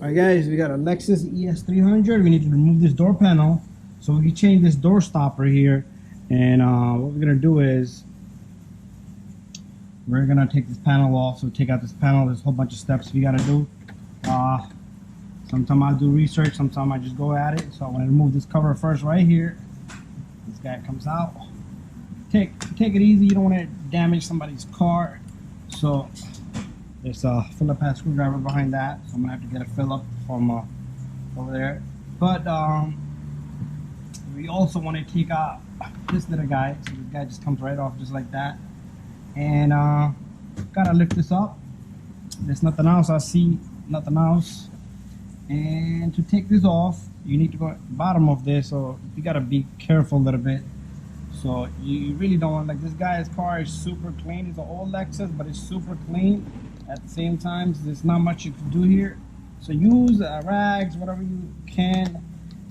Alright guys, we got a Lexus ES300. We need to remove this door panel so we can change this door stopper here. And what we're gonna do is we're gonna take this panel off. So take out this panel. There's a whole bunch of steps we gotta do. Sometimes I do research, sometimes I just go at it. So I want to remove this cover first right here. This guy comes out. Take it easy. You don't want to damage somebody's car. So there's a Phillips head screwdriver behind that, so I'm gonna have to get a Phillips from over there. But we also want to take out this little guy. So this guy just comes right off just like that. And gotta lift this up. There's nothing else. I see nothing else. And to take this off, you need to go at the bottom of this. So you gotta be careful a little bit. So you really don't want, like, this guy's car is super clean. It's an old Lexus, but it's super clean. At the same time, there's not much you can do here. So use rags, whatever you can,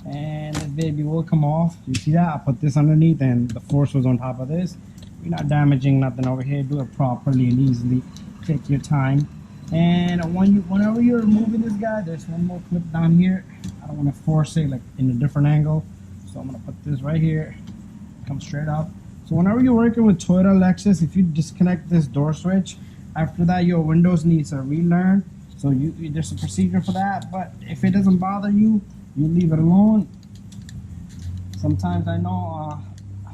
and this baby will come off. You see that? I put this underneath and the force was on top of this. You're not damaging nothing over here. Do it properly and easily. Take your time. And whenever you're removing this guy, there's one more clip down here. I don't want to force it like in a different angle. So I'm going to put this right here. Come straight up. So whenever you're working with Toyota Lexus, if you disconnect this door switch, after that your windows needs a relearn. So there's a procedure for that. But if it doesn't bother you, you leave it alone. Sometimes I know,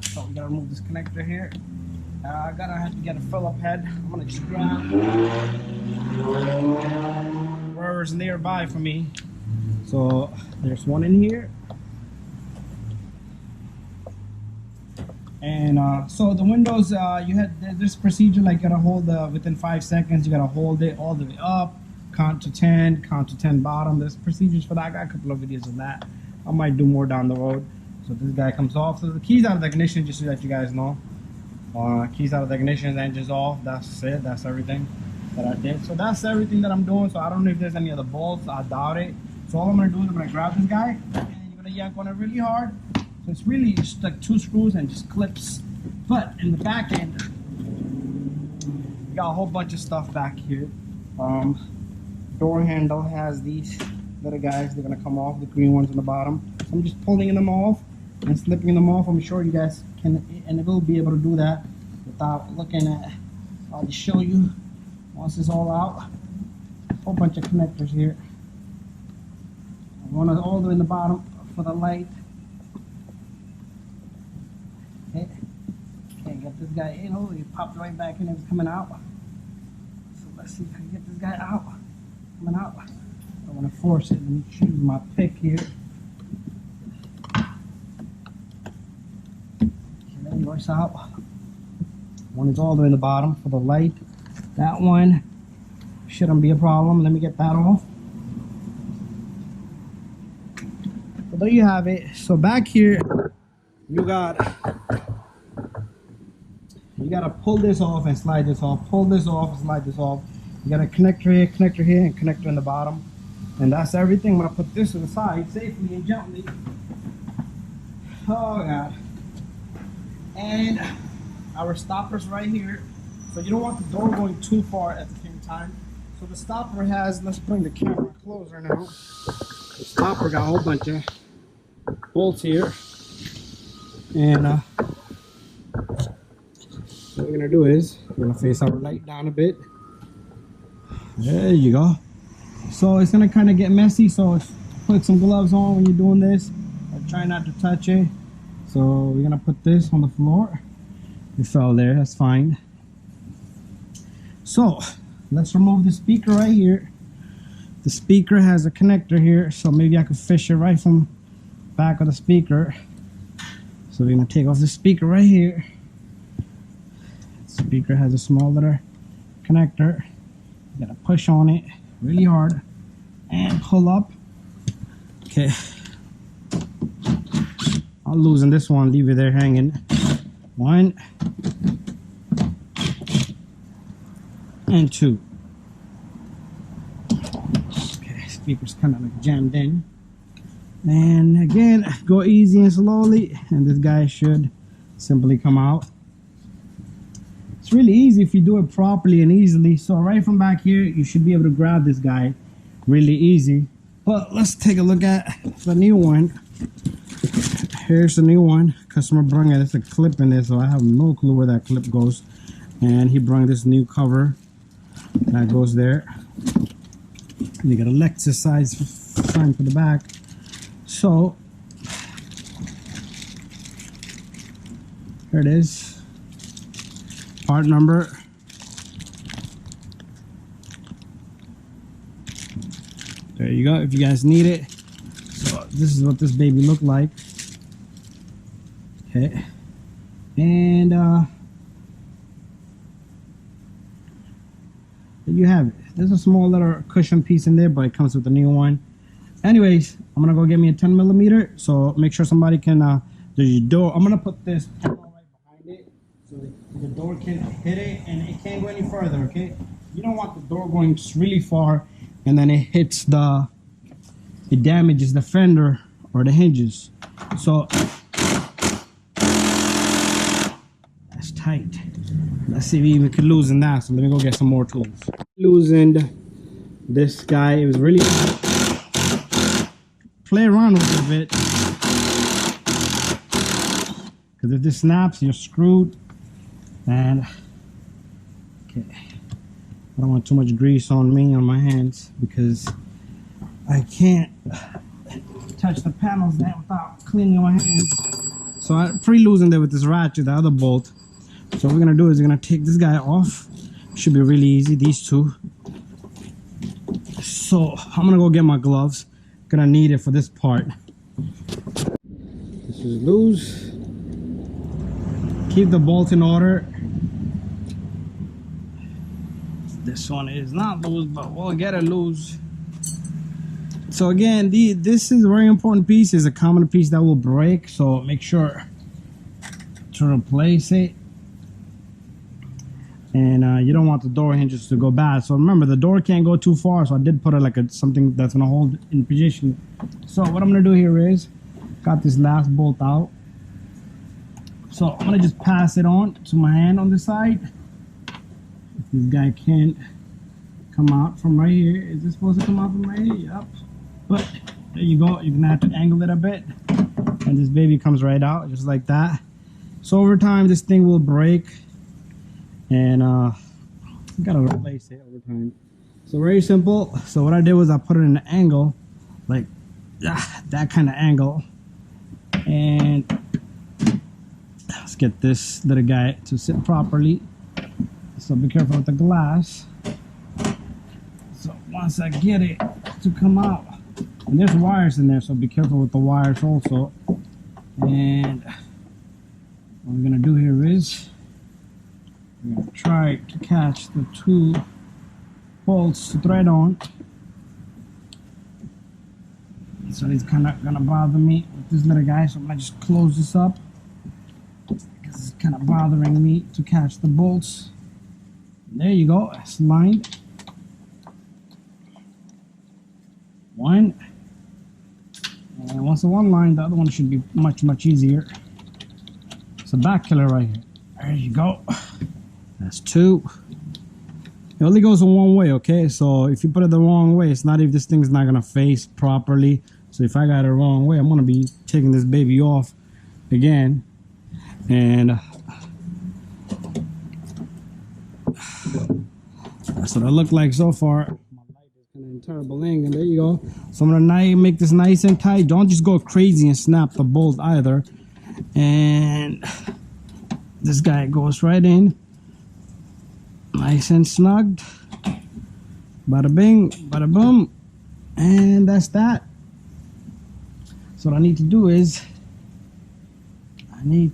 so we gotta remove this connector here. I have to get a Phillips head. I'm gonna just grab wherever's nearby for me. So there's one in here. And so the windows, you had this procedure, like you gotta hold within 5 seconds, you gotta hold it all the way up, count to 10 bottom. There's procedures for that. I got a couple of videos on that. I might do more down the road. So this guy comes off. So the keys out of the ignition, just so that you guys know. Keys out of the ignition, engine's off. That's it. That's everything that I did. So that's everything that I'm doing. So I don't know if there's any other bolts. I doubt it. So all I'm gonna do is I'm gonna grab this guy and you're gonna yank on it really hard. So it's really just like 2 screws and just clips. But in the back end, you got a whole bunch of stuff back here. Door handle has these little guys. They're gonna come off, the green ones on the bottom. So I'm just pulling them off and slipping them off. I'm sure you guys can and will be able to do that without looking at. I'll just show you once it's all out. A whole bunch of connectors here. One all the way in the bottom for the light. Okay. Can't get this guy in. Oh, he popped right back in. It was coming out. So let's see if I can get this guy out. Coming out. I want to force it. Let me choose my pick here. Works out. One is all the way in the bottom for the light. That one shouldn't be a problem. Let me get that off. So there you have it. So back here you gotta pull this off and slide this off. Pull this off and slide this off. You got a connector here, and connector in the bottom. And that's everything. I'm gonna put this to the side safely and gently. Oh God. And our stoppers right here. So you don't want the door going too far at the same time. So the stopper has, let's bring the camera closer now. The stopper got a whole bunch of bolts here. And what we're gonna do is we're gonna face our light down a bit. There you go. So it's gonna kind of get messy, so put some gloves on when you're doing this. Try not to touch it. So we're gonna put this on the floor. It fell there, that's fine. So let's remove the speaker right here. The speaker has a connector here, so maybe I could fish it right from back of the speaker. So we're gonna take off the speaker right here. The speaker has a small little connector. You gotta push on it really hard and pull up. Okay. I'll loosen this one, leave it there hanging. 1 and 2. Okay, speaker's kind of like jammed in. And again, go easy and slowly, and this guy should simply come out. It's really easy if you do it properly and easily. So right from back here, you should be able to grab this guy really easy. But let's take a look at the new one. Here's the new one. Customer brought it. There's a clip in there, so I have no clue where that clip goes. And he brought this new cover that goes there. And you got a Lexus size sign for the back. So here it is. Part number. There you go. If you guys need it. So this is what this baby looked like. Okay. And there you have it. There's a small little cushion piece in there, but it comes with the new one. Anyways, I'm gonna go get me a 10mm. So make sure somebody can the door. I'm gonna put this panel right behind it so the door can hit it and it can't go any further. Okay. You don't want the door going really far and then it hits it damages the fender or the hinges. So that's tight. Let's see if we even could loosen that. So let me go get some more tools. Loosened this guy. It was really play around with it a bit, because if this snaps, you're screwed. And okay, I don't want too much grease on me, on my hands, because I can't touch the panels there without cleaning my hands. So I pre-loosened it with this ratchet, the other bolt. So what we're gonna do is we're gonna take this guy off. Should be really easy, these two. So I'm gonna go get my gloves. Gonna need it for this part. This is loose. Keep the bolt in order. This one is not loose, but we'll get it loose. So again, this is a very important piece. It's a common piece that will break, so make sure to replace it. And you don't want the door hinges to go bad. So remember, the door can't go too far, so I did put it like something that's gonna hold in position. So what I'm gonna do here is, got this last bolt out. So I'm gonna just pass it on to my hand on this side. If this guy can't come out from right here. Is this supposed to come out from right here? Yep. But there you go. You're gonna have to angle it a bit. And this baby comes right out, just like that. So over time, this thing will break. And gotta replace it over time. So very simple. So what I did was I put it in an angle, like that kind of angle. And let's get this little guy to sit properly. So be careful with the glass. So once I get it to come out, and there's wires in there, so be careful with the wires also. And what we're gonna do here is I'm going to try to catch the two bolts to thread on. So it's kind of going to bother me with this little guy, so I'm going to just close this up because it's kind of bothering me to catch the bolts. There you go, it's lined. One. And once the one line, the other one should be much easier. It's a back killer right here. There you go. That's two. It only goes in one way, okay? So if you put it the wrong way, it's not if this thing's not gonna face properly. So if I got it the wrong way, I'm gonna be taking this baby off again. And that's what I look like so far. My light is kind of in terrible angle. There you go. So I'm gonna make this nice and tight. Don't just go crazy and snap the bolt either. And this guy goes right in. Nice and snugged. Bada bing, bada boom. And that's that. So what I need to do is I'm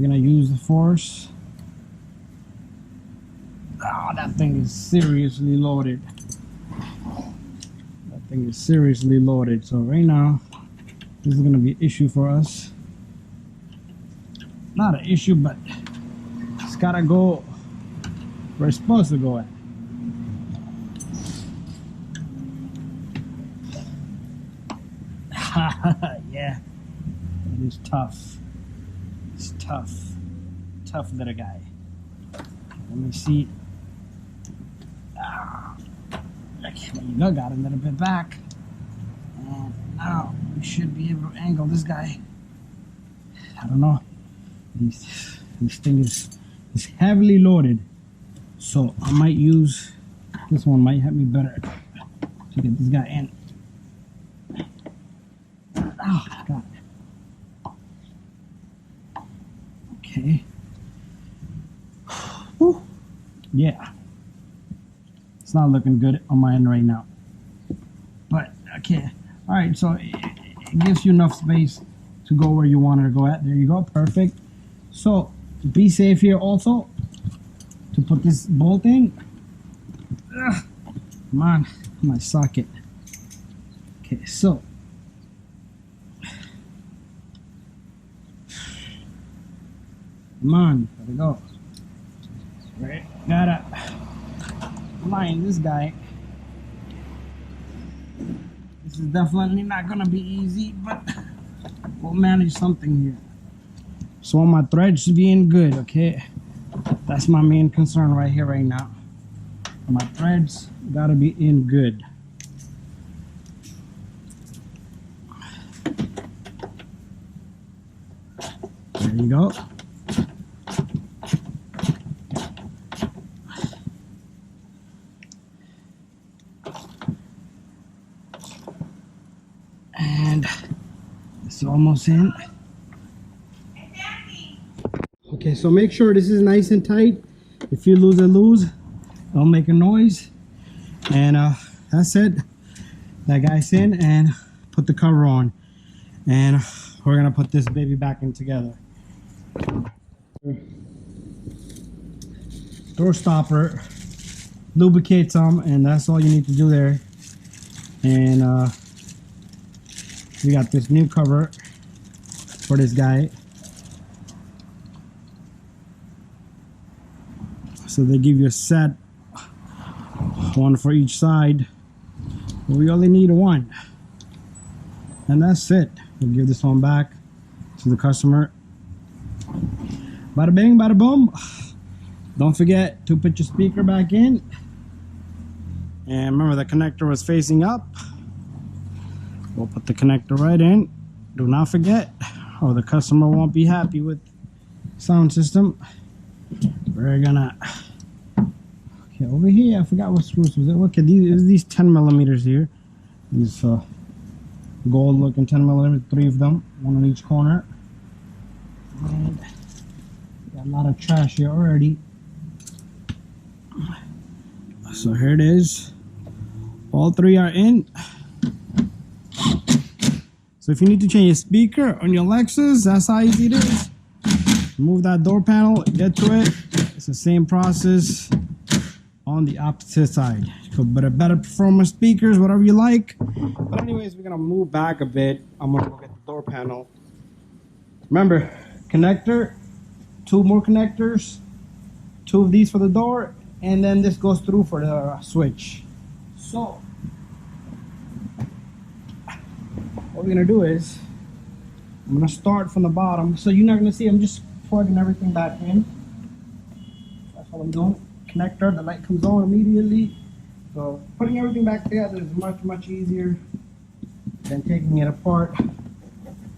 gonna use the force. Oh, that thing is seriously loaded. That thing is seriously loaded. So right now, this is gonna be an issue for us. Not an issue, but it's gotta go where it's supposed to go at. Yeah, it is tough. It's tough. Tough little guy. Let me see. Okay, there you go, got a little bit back. And now we should be able to angle this guy. I don't know. This thing is heavily loaded. So I might use, this one might help me better to get this guy in. Oh, God. Okay. Whew. Yeah. It's not looking good on my end right now. But, okay. Alright, so it gives you enough space to go where you want to go at. There you go. Perfect. So, be safe here also. To put this bolt in. Ugh. Come on. My socket. Okay, so. Come on. There we go. Right. Gotta line this guy. This is definitely not gonna be easy, but we'll manage something here. So I want my threads being good, okay? That's my main concern right here, right now. My threads gotta be in good. There you go. And it's almost in. Okay, so make sure this is nice and tight. If you lose it, don't make a noise. And that's it. That guy's in, and put the cover on. And we're gonna put this baby back in together. Door stopper, lubricate some, and that's all you need to do there. And we got this new cover for this guy. So they give you a set, one for each side. But we only need one. And that's it. We'll give this one back to the customer. Bada bing, bada boom. Don't forget to put your speaker back in. And remember, the connector was facing up. We'll put the connector right in. Do not forget, or the customer won't be happy with sound system. We're gonna, okay, over here, I forgot what screws was it. Okay, these 10 millimeters here. These gold looking 10 millimeters, 3 of them, one on each corner. And got a lot of trash here already. So here it is. All 3 are in. So if you need to change your speaker on your Lexus, that's how easy it is. Remove that door panel, get to it. It's the same process on the opposite side. But better performance speakers, whatever you like. But anyways, we're gonna move back a bit. I'm gonna go get the door panel. Remember, connector, 2 more connectors, 2 of these for the door, and then this goes through for the switch. So what we're gonna do is, I'm gonna start from the bottom. So you're not gonna see, I'm just plugging everything back in. That's what I'm doing. Connector, the light comes on immediately. So putting everything back together is much easier than taking it apart.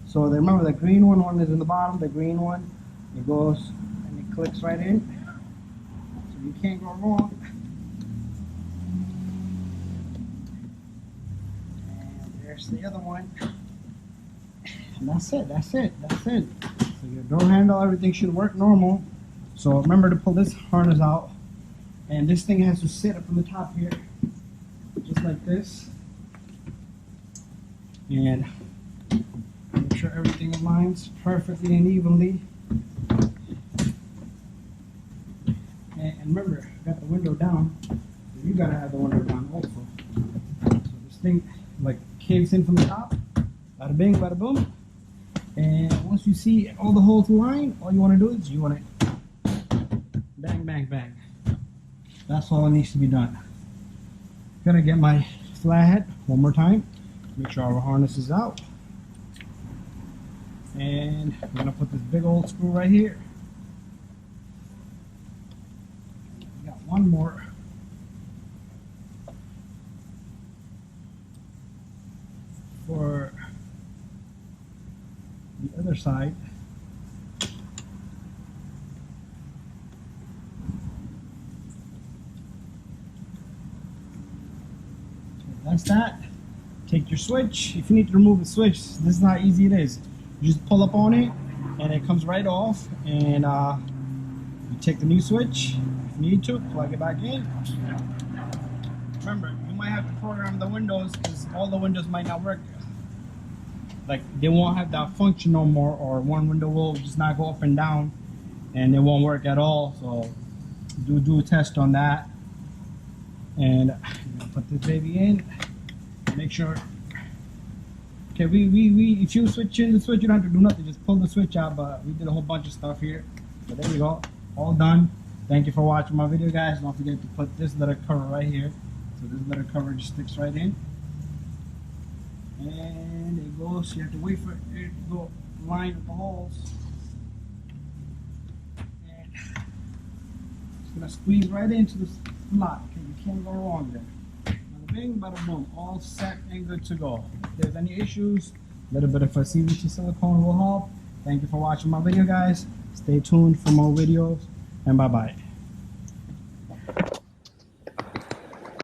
So remember, the green one is in the bottom, the green one, it goes and it clicks right in. So you can't go wrong. And there's the other one. And that's it. So your door handle, everything should work normal. So remember to pull this harness out. And this thing has to sit up on the top here, just like this. And make sure everything aligns perfectly and evenly. And remember, I got the window down. You gotta have the window down also. So this thing like caves in from the top. Bada bing, bada boom. And once you see all the holes align, all you want to do is you want to bang, bang, bang. That's all that needs to be done. Gonna get my flathead one more time. Make sure our harness is out. And I'm gonna put this big old screw right here. We got one more. other side. That's that. Take your switch. If you need to remove the switch, this is how easy it is. You just pull up on it and it comes right off, and you take the new switch if you need to, plug it back in. Remember, you might have to program the windows because all the windows might not work. Like they won't have that function no more, or one window will just not go up and down and it won't work at all. So do a test on that. And put this baby in. Make sure. Okay, if you switch in the switch, you don't have to do nothing. Just pull the switch out. But we did a whole bunch of stuff here. So there you go, all done. Thank you for watching my video, guys. Don't forget to put this letter cover right here. So this letter cover just sticks right in, and it goes. You have to wait for it to go line with the holes. And it's gonna squeeze right into the slot. Okay, you can't go wrong there. Bada bing, bada boom, all set and good to go. If there's any issues, a little bit of a CVC silicone will help. Thank you for watching my video, guys. Stay tuned for more videos, and bye bye.